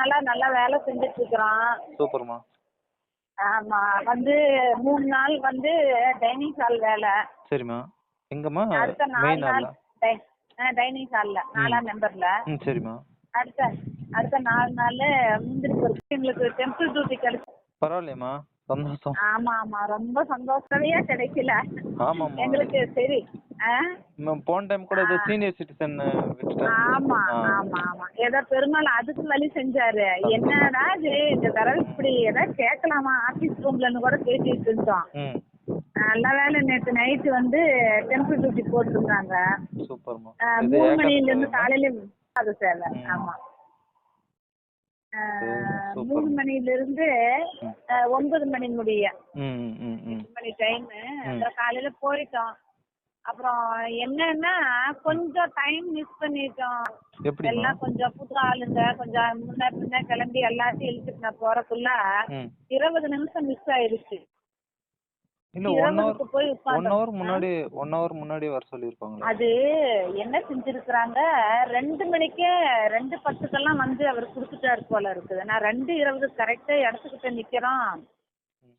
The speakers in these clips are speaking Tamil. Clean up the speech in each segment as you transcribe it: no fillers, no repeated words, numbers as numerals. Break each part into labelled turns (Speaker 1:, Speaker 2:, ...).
Speaker 1: நாளா நல்லா வேலை செஞ்சுட்டு இருக்கிறோம்.
Speaker 2: சூப்பர்மா.
Speaker 1: ஆமா, 3 நாள் டைனிங் ஹால் வேலை.
Speaker 2: சரிம்மா. எங்கம்மா?
Speaker 1: அடுத்த 4
Speaker 2: மெயின்
Speaker 1: நாள்
Speaker 2: ஹால்ல?
Speaker 1: டைனிங் ஹால்ல 4ஆம் நம்பர்ல.
Speaker 2: சரிம்மா.
Speaker 1: அடுத்த அடுத்த 4 நாள் முந்திரி பருப்பு எங்களுக்கு டெம்பிள் டியூட்டி கிடைச்சு.
Speaker 2: பரவாயில்லையம்மா, சந்தோஷம்.
Speaker 1: ஆமா ஆமா, ரொம்ப சந்தோஷமே கிடைக்கல
Speaker 2: ஆமாம்மா.
Speaker 1: எங்களுக்கு. சரி.
Speaker 2: போன டைம் கூட ஏதோ சீனியர் சிட்டிசன் வச்சுட்டாங்க.
Speaker 1: ஆமா ஆமா ஆமா, ஏதோ பெருமாள் அதுக்கு வழி செஞ்சாரு. என்னடா இது இந்த தடவை இப்படி ஏதாவது கேட்கலாமா ஆபீஸ் ரூம்லன்னு கூட பேசிட்டு இருந்தோம். நல்ல வேலை நேற்று நைட்டு டெம்பிள் டியூட்டி போட்டிருந்தாங்க.
Speaker 2: சூப்பர்மா.
Speaker 1: 3 மணில இருந்து காலையில அது சேவை. ஆமா, 3 மணில இருந்து 9 மணி முடிய 8 மணி டைம். அப்புறம் காலையில போயிட்டோம். அப்புறம் என்னன்னா கொஞ்சம் டைம் மிஸ் பண்ணிட்டோம். எல்லாம் கொஞ்சம் புது ஆளுங்க, கொஞ்சம் முன்ன பின்ன கிளம்பி எல்லாத்தையும் இழுத்துட்டு நான் போறதுக்குள்ள 20 நிமிஷம் மிஸ் ஆயிருச்சு.
Speaker 2: இல்ல 1 hour முன்னாடி வர சொல்லிருப்பாங்க.
Speaker 1: அது என்ன செஞ்சிருக்காங்க, 2 மணிக்கே 2:10க்கெல்லாம் அவர் குடுத்துட்டாரு போல இருக்குது. நான் 2:20 கரெக்டா இடத்துக்கிட்ட நிக்கிறோம்.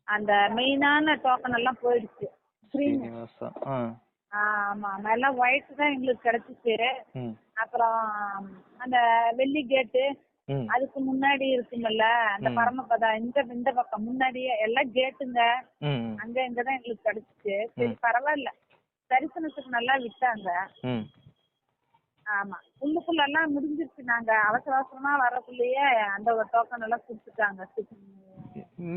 Speaker 1: அந்த மெயினான டோக்கன் எல்லாம் போயிடுச்சு. ஆமா, எல்லாம் ஒயிட் தான் எங்களுக்கு கிடைச்சிச்சு. அப்புறம் அந்த வெள்ளி கேட்டு அதுக்கு முன்னாடி இருக்குங்கல்ல, அந்த பரமபதா இந்த பக்கம் முன்னாடியே எல்லாம் கேட்டுங்க அங்க இங்கதான் எங்களுக்கு கிடைச்சிச்சு. சரி பரவாயில்ல, தரிசனத்துக்கு நல்லா விட்டாங்க. ஆமா, உள்ளுக்குள்ள எல்லாம் முடிஞ்சிருச்சு. நாங்க அவசர அவசரமா வரக்குள்ளேயே அந்த டோக்கன் எல்லாம் கொடுத்துட்டாங்க.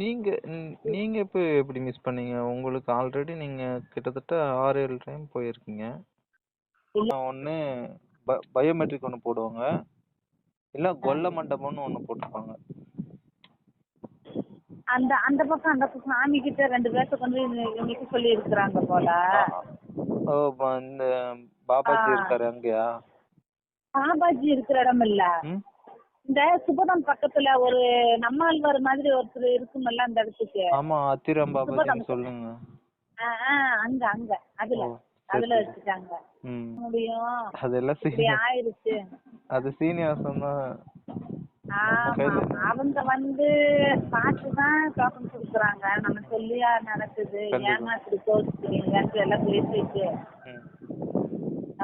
Speaker 2: நீங்க இப்ப எப்படி மிஸ் பண்ணீங்க? உங்களுக்கு ஆல்ரெடி நீங்க கிட்டத்தட்ட 6-7 டைம் போயிருக்கீங்க. ஒண்ணு பயோமெட்ரிக் ஒண்ணு போடுவாங்க, இல்ல கொல்ல மண்டபம்னு ஒண்ணு போட்டுருப்பாங்க.
Speaker 1: அந்த பக்கம் அந்த சாமி கிட்ட 2 பேர்த்த நிக்க சொல்லி இருக்கிறாங்க போல.
Speaker 2: இந்த பாபாஜி இருக்காரு அங்கயா?
Speaker 1: பாபாஜி இருக்கிற இடம் இல்ல, இந்த சுபதம் பக்கத்துல ஒரு நம்மாழ்வார் மாதிரி ஒருத்தர் இருக்குமல்ல அந்த இடத்துக்கு.
Speaker 2: ஆமா, அத்திரம் பாபாஜி சொல்லுங்க.
Speaker 1: அங்க அதுல வச்சுட்டாங்க. முடியும்
Speaker 2: அதெல்லாம்
Speaker 1: ஆயிருச்சு.
Speaker 2: அது சீனிவாசம் தான்.
Speaker 1: அவங்க பார்த்துதான் டோக்கன் கொடுக்குறாங்க. நம்ம சொல்லியா நடக்குது, ஏமாத்திட்டு கோச்சுக்கிறீங்கன்னு எல்லாம் பேசிட்டு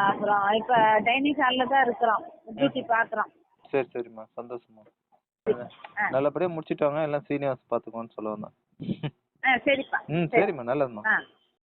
Speaker 1: அப்புறம் இப்ப டைனிங் ஹால்ல தான் இருக்கிறோம், டியூட்டி பாக்குறோம்.
Speaker 2: சரி சரிம்மா, சந்தோஷமா. நல்லபடியா முடிச்சிட்டாங்க, எல்லாம் சீனியர்ஸ் பாத்துக்கோன்னு சொல்ல வந்தேன்.
Speaker 1: சரிப்பா.
Speaker 2: சரிம்மா, நல்லதும்மா.